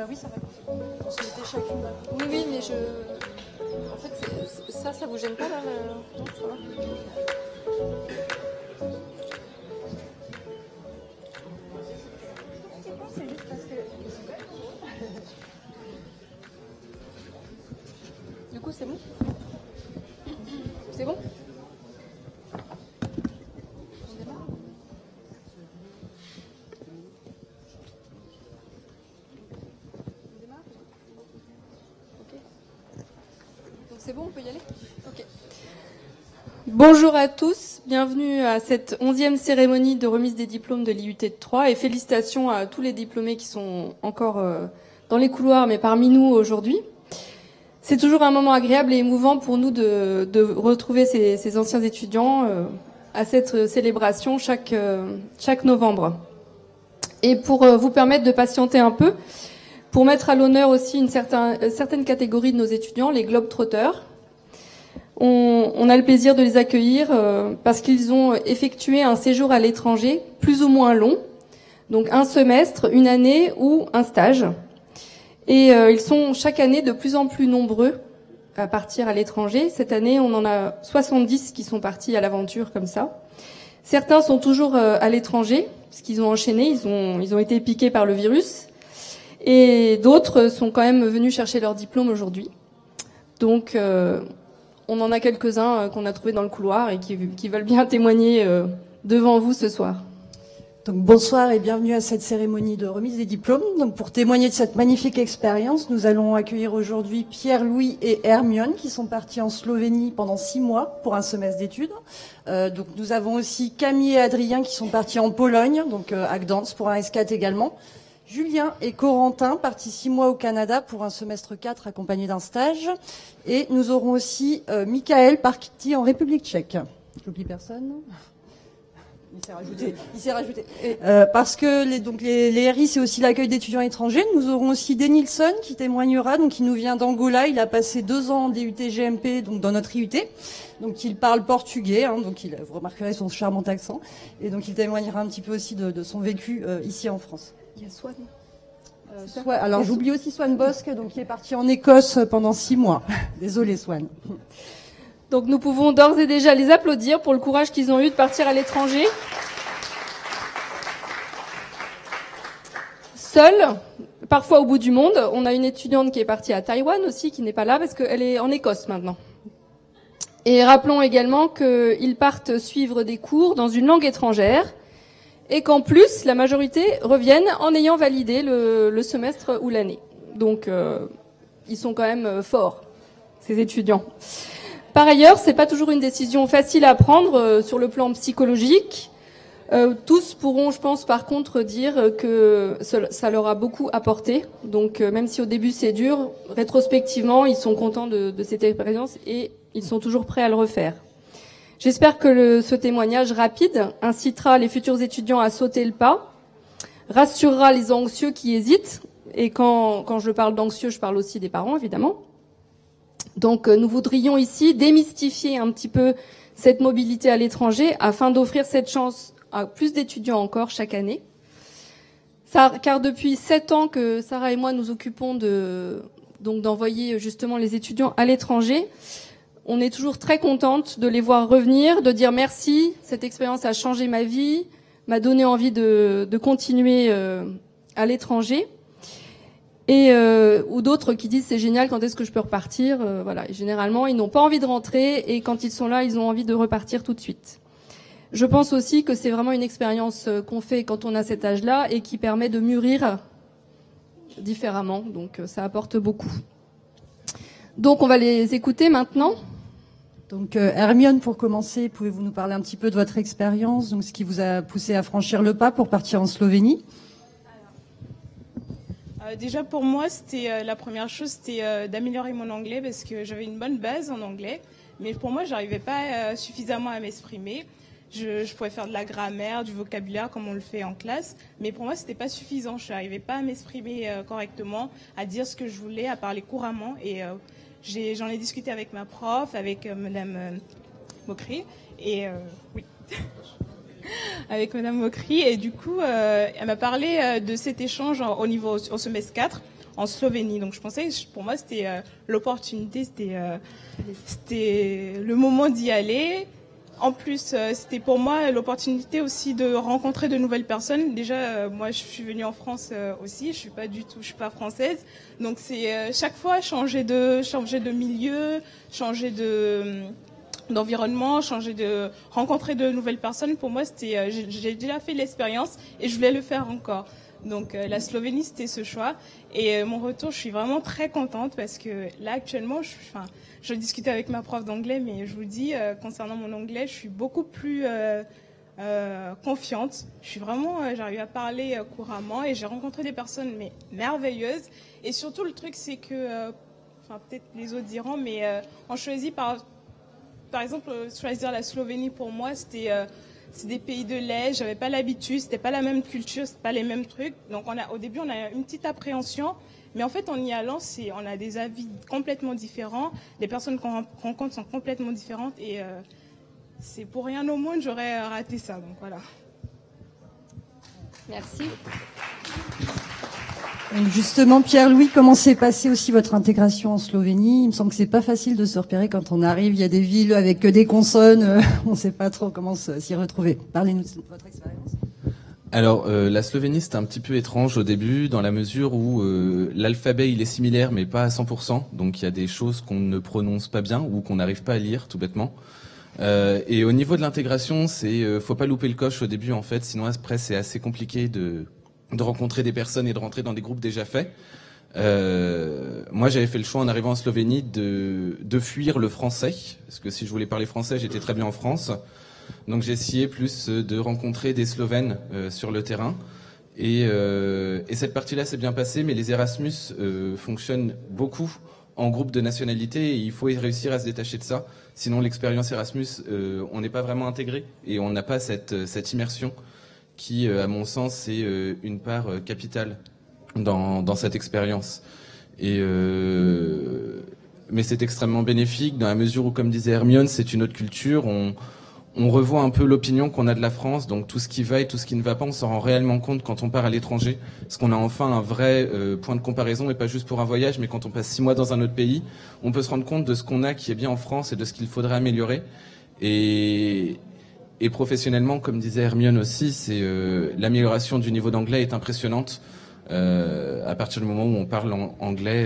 Oui, ça va. On se mettait chacune. Oui, oui, mais je. En fait, ça vous gêne pas là Non, ça va. C'est juste parce que. Du coup, c'est bon. C'est bon. On démarre. Ok. Donc c'est bon, on peut y aller ? Ok. Bonjour à tous, bienvenue à cette 11e cérémonie de remise des diplômes de l'IUT de Troyes et félicitations à tous les diplômés qui sont encore dans les couloirs mais parmi nous aujourd'hui. C'est toujours un moment agréable et émouvant pour nous de retrouver ces anciens étudiants à cette célébration chaque novembre. Et pour vous permettre de patienter un peu, pour mettre à l'honneur aussi une certaine catégorie de nos étudiants, les Globetrotters, on a le plaisir de les accueillir parce qu'ils ont effectué un séjour à l'étranger plus ou moins long, donc un semestre, une année ou un stage. Et ils sont chaque année de plus en plus nombreux à partir à l'étranger. Cette année, on en a 70 qui sont partis à l'aventure comme ça. Certains sont toujours à l'étranger, parce qu'ils ont enchaîné, ils ont été piqués par le virus. Et d'autres sont quand même venus chercher leur diplôme aujourd'hui. Donc, on en a quelques-uns qu'on a trouvés dans le couloir et qui veulent bien témoigner devant vous ce soir. Donc bonsoir et bienvenue à cette cérémonie de remise des diplômes. Donc pour témoigner de cette magnifique expérience, nous allons accueillir aujourd'hui Pierre-Louis et Hermione qui sont partis en Slovénie pendant 6 mois pour un semestre d'études. Donc nous avons aussi Camille et Adrien qui sont partis en Pologne, donc à Gdansk pour un S4 également. Julien et Corentin partis 6 mois au Canada pour un semestre 4 accompagné d'un stage. Et nous aurons aussi Michael parti en République tchèque. J'oublie personne ? Il s'est rajouté. Parce que les RI, c'est aussi l'accueil d'étudiants étrangers. Nous aurons aussi Denilson qui témoignera, donc il nous vient d'Angola. Il a passé 2 ans en DUT GMP, donc dans notre IUT. Donc il parle portugais, donc vous remarquerez son charmant accent. Et donc il témoignera un petit peu aussi de son vécu ici en France. Il y a Swan. Alors j'oublie aussi Swan Bosque, donc qui est parti en Écosse pendant 6 mois. Désolé Swan. Donc nous pouvons d'ores et déjà les applaudir pour le courage qu'ils ont eu de partir à l'étranger. Seuls, parfois au bout du monde, on a une étudiante qui est partie à Taïwan aussi, qui n'est pas là parce qu'elle est en Écosse maintenant. Et rappelons également qu'ils partent suivre des cours dans une langue étrangère et qu'en plus, la majorité reviennent en ayant validé le semestre ou l'année. Donc, ils sont quand même forts, ces étudiants. Par ailleurs, c'est pas toujours une décision facile à prendre sur le plan psychologique. Tous pourront, je pense, par contre, dire que ça leur a beaucoup apporté. Donc, même si au début c'est dur, rétrospectivement, ils sont contents de cette expérience et ils sont toujours prêts à le refaire. J'espère que ce témoignage rapide incitera les futurs étudiants à sauter le pas, rassurera les anxieux qui hésitent. Et quand je parle d'anxieux, je parle aussi des parents, évidemment. Donc, nous voudrions ici démystifier un petit peu cette mobilité à l'étranger afin d'offrir cette chance à plus d'étudiants encore chaque année. Car depuis 7 ans que Sarah et moi nous occupons d'envoyer justement les étudiants à l'étranger, on est toujours très contente de les voir revenir, de dire merci, cette expérience a changé ma vie, m'a donné envie de continuer à l'étranger. Et ou d'autres qui disent c'est génial, quand est-ce que je peux repartir, voilà. Et généralement, ils n'ont pas envie de rentrer et quand ils sont là, ils ont envie de repartir tout de suite. Je pense aussi que c'est vraiment une expérience qu'on fait quand on a cet âge-là et qui permet de mûrir différemment. Donc ça apporte beaucoup. Donc on va les écouter maintenant. Donc Hermione, pour commencer, pouvez-vous nous parler un petit peu de votre expérience, donc ce qui vous a poussé à franchir le pas pour partir en Slovénie ? Déjà pour moi, c'était la première chose, c'était d'améliorer mon anglais parce que j'avais une bonne base en anglais, mais pour moi, j'arrivais pas suffisamment à m'exprimer. Je pouvais faire de la grammaire, du vocabulaire comme on le fait en classe, mais pour moi, c'était pas suffisant. Je n'arrivais pas à m'exprimer correctement, à dire ce que je voulais, à parler couramment. Et j'en ai discuté avec ma prof, avec Madame Mocry, et oui. Avec Madame Mocry, et du coup, elle m'a parlé de cet échange au semestre 4, en Slovénie. Donc je pensais, pour moi, c'était l'opportunité, c'était le moment d'y aller. En plus, c'était pour moi l'opportunité aussi de rencontrer de nouvelles personnes. Déjà, moi, je suis venue en France aussi. Je suis pas française. Donc c'est chaque fois changer de milieu, changer d'environnement, rencontrer de nouvelles personnes. Pour moi, c'était, j'ai déjà fait l'expérience et je voulais le faire encore. Donc la Slovénie, c'était ce choix. Et mon retour, je suis vraiment très contente parce que là, actuellement, je discutais avec ma prof d'anglais, mais je vous dis, concernant mon anglais, je suis beaucoup plus confiante. J'arrive à parler couramment et j'ai rencontré des personnes merveilleuses. Et surtout, le truc, c'est que, peut-être les autres diront, mais on choisit par exemple, choisir la Slovénie pour moi, c'est des pays de l'Est, j'avais pas l'habitude, c'était pas la même culture, c'était pas les mêmes trucs. Donc au début, on a une petite appréhension, mais en fait, en y allant, on a des avis complètement différents, les personnes qu'on rencontre sont complètement différentes et c'est pour rien au monde, j'aurais raté ça. Donc voilà. Merci. Donc justement, Pierre-Louis, comment s'est passée aussi votre intégration en Slovénie? Il me semble que c'est pas facile de se repérer quand on arrive. Il y a des villes avec que des consonnes. On ne sait pas trop comment s'y retrouver. Parlez-nous de votre expérience. Alors, la Slovénie, c'était un petit peu étrange au début, dans la mesure où l'alphabet, il est similaire, mais pas à 100%. Donc, il y a des choses qu'on ne prononce pas bien ou qu'on n'arrive pas à lire, tout bêtement. Et au niveau de l'intégration, faut pas louper le coche au début, en fait. Sinon, après, c'est assez compliqué de rencontrer des personnes et de rentrer dans des groupes déjà faits. Moi, j'avais fait le choix en arrivant en Slovénie de fuir le français, parce que si je voulais parler français, j'étais très bien en France. Donc j'ai essayé plus de rencontrer des Slovènes sur le terrain. Et cette partie-là s'est bien passée, mais les Erasmus fonctionnent beaucoup en groupe de nationalité et il faut réussir à se détacher de ça. Sinon, l'expérience Erasmus, on n'est pas vraiment intégré et on n'a pas cette immersion qui, à mon sens, est une part capitale dans cette expérience. Mais c'est extrêmement bénéfique dans la mesure où, comme disait Hermione, c'est une autre culture. On revoit un peu l'opinion qu'on a de la France, donc tout ce qui va et tout ce qui ne va pas, on s'en rend réellement compte quand on part à l'étranger, parce qu'on a enfin un vrai point de comparaison, et pas juste pour un voyage, mais quand on passe 6 mois dans un autre pays, on peut se rendre compte de ce qu'on a qui est bien en France et de ce qu'il faudrait améliorer. Et professionnellement, comme disait Hermione aussi, l'amélioration du niveau d'anglais est impressionnante. À partir du moment où on parle anglais,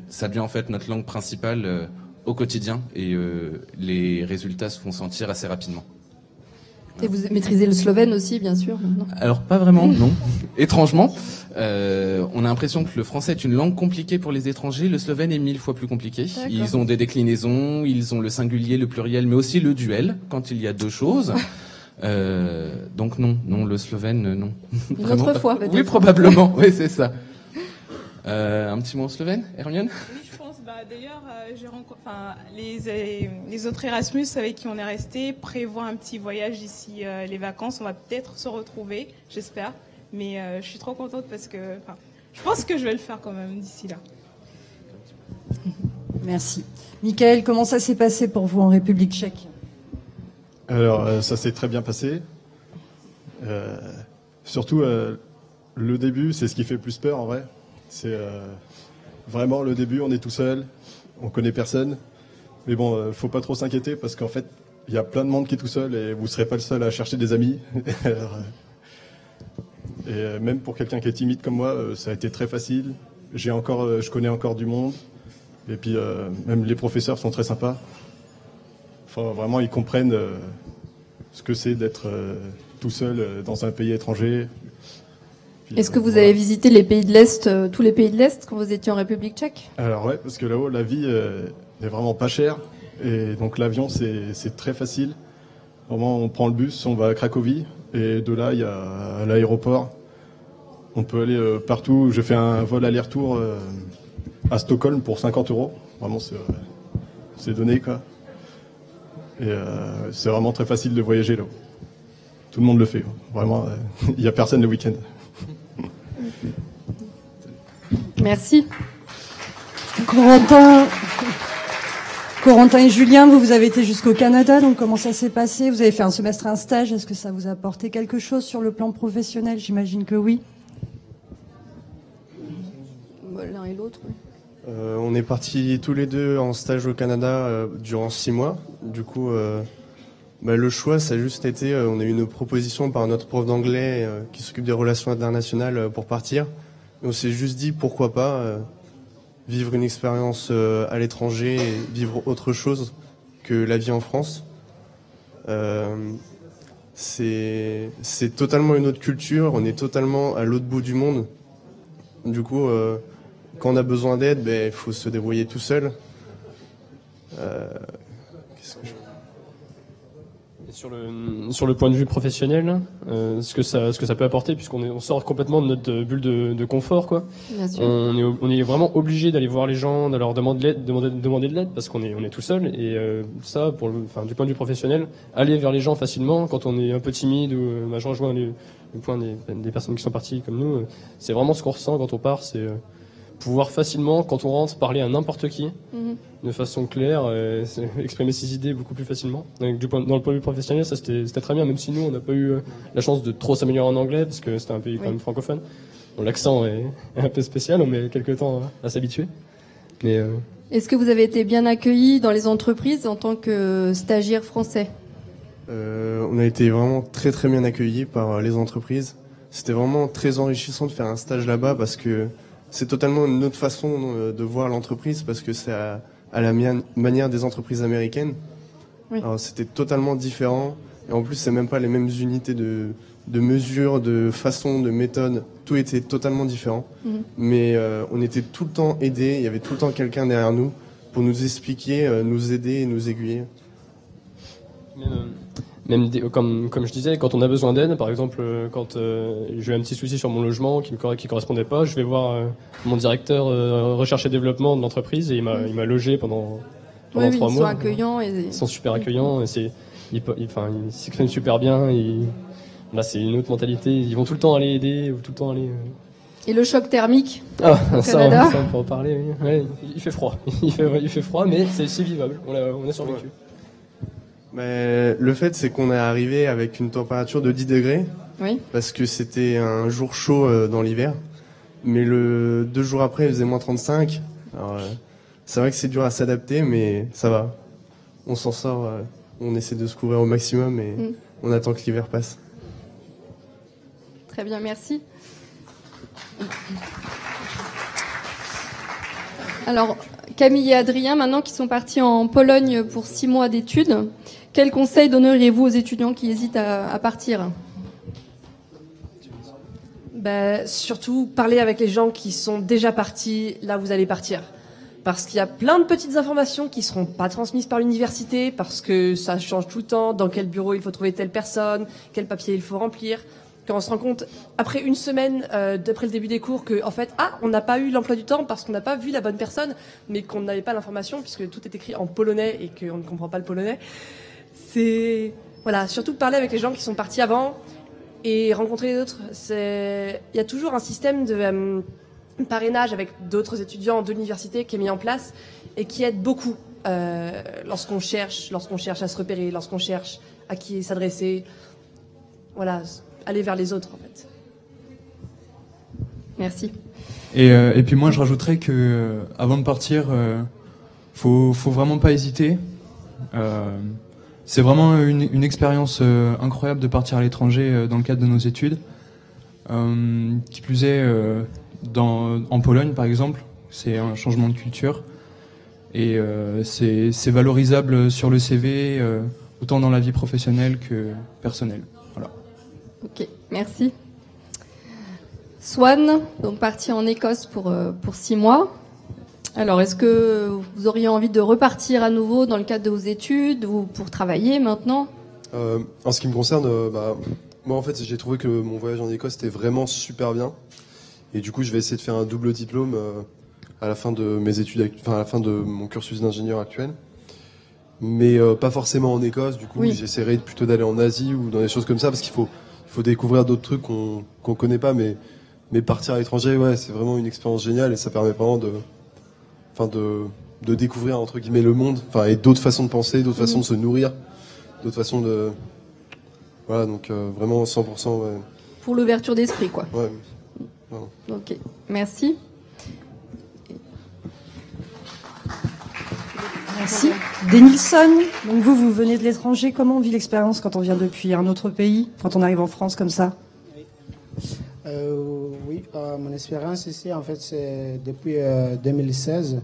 ça devient en fait notre langue principale au quotidien, et les résultats se font sentir assez rapidement. Et vous maîtrisez le slovène aussi, bien sûr, non? Alors pas vraiment, non. Étrangement, on a l'impression que le français est une langue compliquée pour les étrangers. Le slovène est 1000 fois plus compliqué. D'accord. Ils ont des déclinaisons, ils ont le singulier, le pluriel, mais aussi le duel quand il y a deux choses. Donc non, le slovène, non. Une autre fois, peut-être. Oui, probablement. Oui, c'est ça. Un petit mot en slovène, Hermione? Oui, je pense. D'ailleurs, les autres Erasmus avec qui on est resté prévoient un petit voyage d'ici les vacances. On va peut-être se retrouver, j'espère. Mais je suis trop contente parce que je pense que je vais le faire quand même d'ici là. Merci. Michael, comment ça s'est passé pour vous en République tchèque? Alors, ça s'est très bien passé. Surtout, le début, c'est ce qui fait le plus peur en vrai. C'est vraiment le début, on est tout seul, on connaît personne. Mais bon, faut pas trop s'inquiéter parce qu'en fait, il y a plein de monde qui est tout seul et vous serez pas le seul à chercher des amis. Et même pour quelqu'un qui est timide comme moi, ça a été très facile. Je connais encore du monde. Et puis, même les professeurs sont très sympas. Enfin, vraiment, ils comprennent ce que c'est d'être tout seul dans un pays étranger. Puis, est-ce que vous avez visité les pays de l'Est, tous les pays de l'Est, quand vous étiez en République tchèque? Alors ouais, parce que là-haut, la vie n'est vraiment pas chère. Et donc l'avion, c'est très facile. Vraiment, on prend le bus, on va à Cracovie. Et de là, il y a l'aéroport. On peut aller partout. J'ai fait un vol aller-retour à Stockholm pour 50 €. Vraiment, c'est donné, quoi. Et c'est vraiment très facile de voyager là-haut. Tout le monde le fait. Vraiment, il n'y a personne le week-end. Merci. Corentin et Julien, vous avez été jusqu'au Canada, donc comment ça s'est passé? Vous avez fait un semestre, un stage. Est-ce que ça vous a apporté quelque chose sur le plan professionnel? J'imagine que oui. L'un l'un et l'autre. Oui. On est partis tous les deux en stage au Canada durant 6 mois. Du coup, le choix, ça a juste été, on a eu une proposition par notre prof d'anglais qui s'occupe des relations internationales pour partir. Et on s'est juste dit, pourquoi pas vivre une expérience à l'étranger et vivre autre chose que la vie en France. C'est totalement une autre culture, on est totalement à l'autre bout du monde. Du coup, quand on a besoin d'aide, il faut se débrouiller tout seul. Qu'est-ce que je... Sur le point de vue professionnel, ce que ça peut apporter, puisqu'on sort complètement de notre bulle de confort, quoi. Bien sûr. On est vraiment obligé d'aller voir les gens, de leur demander de l'aide, parce qu'on est tout seul. Et ça, du point de vue professionnel, aller vers les gens facilement, quand on est un peu timide ou je rejoins le point des personnes qui sont parties comme nous, c'est vraiment ce qu'on ressent quand on part, c'est pouvoir facilement, quand on rentre, parler à n'importe qui, de façon claire, exprimer ses idées beaucoup plus facilement. Donc, dans le point de vue professionnel, ça c'était très bien, même si nous, on n'a pas eu la chance de trop s'améliorer en anglais, parce que c'était un pays quand même francophone. Bon, l'accent est un peu spécial, on met quelques temps à s'habituer. Mais est-ce que vous avez été bien accueillis dans les entreprises en tant que stagiaire français ? On a été vraiment très très bien accueillis par les entreprises. C'était vraiment très enrichissant de faire un stage là-bas, parce que c'est totalement une autre façon de voir l'entreprise, parce que c'est à la manière des entreprises américaines. Oui. Alors c'était totalement différent. Et en plus, c'est même pas les mêmes unités de mesure, de façon, de méthode. Tout était totalement différent. Mais on était tout le temps aidés. Il y avait tout le temps quelqu'un derrière nous pour nous expliquer, nous aider et nous aiguiller. Même comme je disais, quand on a besoin d'aide, par exemple, quand j'ai eu un petit souci sur mon logement qui correspondait pas, je vais voir mon directeur recherche et développement de l'entreprise, et il m'a logé pendant 3 mois. Ils sont accueillants ils sont super accueillants, et ils s'expriment super bien. Là, c'est une autre mentalité. Ils vont tout le temps aller aider, tout le temps aller. Et le choc thermique au Canada. Ça, on peut en parler. Oui. Ouais, il fait froid. Il fait froid, mais c'est vivable. On a survécu. Ouais. Mais le fait, c'est qu'on est arrivé avec une température de 10 degrés. Oui. Parce que c'était un jour chaud dans l'hiver. Mais 2 jours après, il faisait moins 35. Alors, c'est vrai que c'est dur à s'adapter, mais ça va. On s'en sort. On essaie de se couvrir au maximum et on attend que l'hiver passe. Très bien, merci. Alors, Camille et Adrien, maintenant qui sont partis en Pologne pour 6 mois d'études, quels conseils donneriez-vous aux étudiants qui hésitent à partir ? Surtout, parler avec les gens qui sont déjà partis là où vous allez partir. Parce qu'il y a plein de petites informations qui seront pas transmises par l'université, parce que ça change tout le temps, dans quel bureau il faut trouver telle personne, quel papier il faut remplir. Quand on se rend compte, après une semaine, d'après le début des cours, que en fait, on n'a pas eu l'emploi du temps parce qu'on n'a pas vu la bonne personne, mais qu'on n'avait pas l'information, puisque tout est écrit en polonais et qu'on ne comprend pas le polonais. Surtout parler avec les gens qui sont partis avant et rencontrer les autres. Il y a toujours un système de parrainage avec d'autres étudiants de l'université qui est mis en place et qui aide beaucoup lorsqu'on cherche à se repérer, lorsqu'on cherche à qui s'adresser. Voilà, aller vers les autres en fait. Merci. Et puis moi je rajouterais que avant de partir, faut vraiment pas hésiter. C'est vraiment une expérience incroyable de partir à l'étranger dans le cadre de nos études. Qui plus est, en Pologne par exemple, c'est un changement de culture et c'est valorisable sur le CV, autant dans la vie professionnelle que personnelle. Voilà. Ok, merci. Swan, donc parti en Écosse pour 6 mois. Alors, est-ce que vous auriez envie de repartir à nouveau dans le cadre de vos études ou pour travailler maintenant ? En ce qui me concerne, moi en fait j'ai trouvé que mon voyage en Écosse était vraiment super bien. Et du coup je vais essayer de faire un double diplôme à la fin de mes études, à la fin de mon cursus d'ingénieur actuel. Mais pas forcément en Écosse, du coup oui. J'essaierai plutôt d'aller en Asie ou dans des choses comme ça, parce qu'il faut découvrir d'autres trucs qu'on connaît pas, mais partir à l'étranger, ouais, c'est vraiment une expérience géniale et ça permet vraiment de découvrir entre guillemets le monde, et d'autres façons de penser, d'autres façons de se nourrir, d'autres façons de... Voilà, donc vraiment 100%, ouais. Pour l'ouverture d'esprit, quoi. Ouais. Voilà. Ok, merci. Merci. Denilson, donc vous venez de l'étranger. Comment on vit l'expérience quand on vient depuis un autre pays, quand on arrive en France comme ça? Oui, mon expérience ici, en fait, c'est depuis 2016.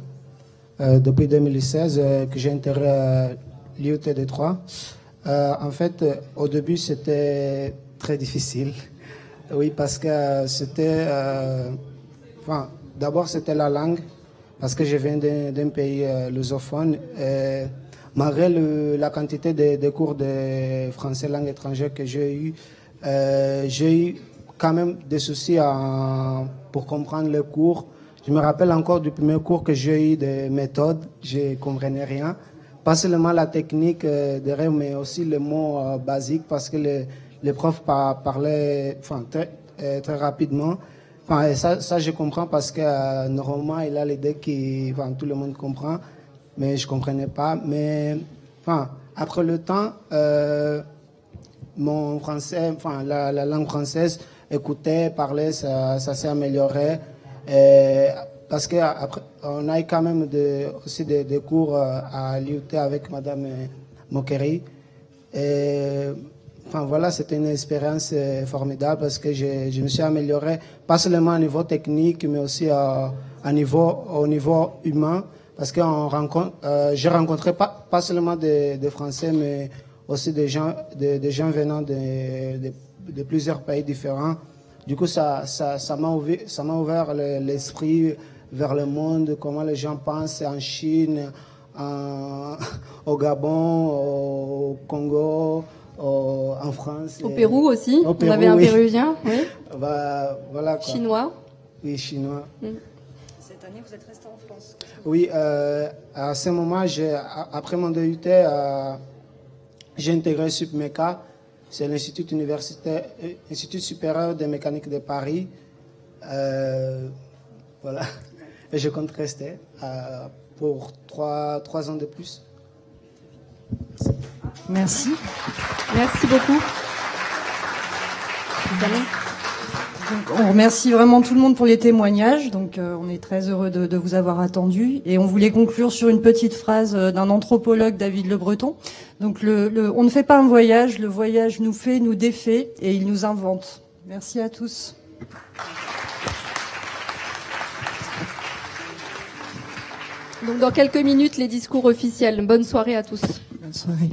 Depuis 2016 que j'ai intégré l'IUT Détroit. En fait, au début, c'était très difficile. Oui, parce que c'était... d'abord, c'était la langue, parce que je viens d'un pays lusophone. Malgré la quantité de cours de français langue étrangère que j'ai eu quand même des soucis pour comprendre les cours. Je me rappelle encore du premier cours que j'ai eu de méthode, je ne comprenais rien. Pas seulement la technique derrière, mais aussi les mots basiques, parce que les profs parlaient très rapidement. Et ça, je comprends parce que normalement, il a l'idée que tout le monde comprend, mais je ne comprenais pas. Mais après le temps, mon français, la langue française, écouter, parler, ça s'est amélioré. Parce qu'on a eu quand même aussi des cours à l'IUT avec Madame Mokeri. Voilà, c'était une expérience formidable parce que je me suis amélioré, pas seulement au niveau technique, mais aussi au niveau humain. Parce que j'ai rencontré pas seulement des Français, mais aussi des gens venant de plusieurs pays différents. Du coup, ça m'a ouvert l'esprit vers le monde, comment les gens pensent en Chine, au Gabon, au Congo, en France. Au Pérou aussi. Au Pérou, on avait un Péruvien, oui. Voilà, quoi. Chinois. Oui, chinois. Cette année, vous êtes resté en France? Oui, à ce moment, après mon DUT, j'ai intégré SUPMECA. C'est l'Institut supérieur de mécanique de Paris. Voilà. Et je compte rester pour 3 ans de plus. Merci. Merci beaucoup. Donc, on remercie vraiment tout le monde pour les témoignages. Donc, on est très heureux de vous avoir attendu. Et on voulait conclure sur une petite phrase d'un anthropologue, David Le Breton. Donc, on ne fait pas un voyage, le voyage nous fait, nous défait et il nous invente. Merci à tous. Donc, dans quelques minutes, les discours officiels. Bonne soirée à tous. Bonne soirée.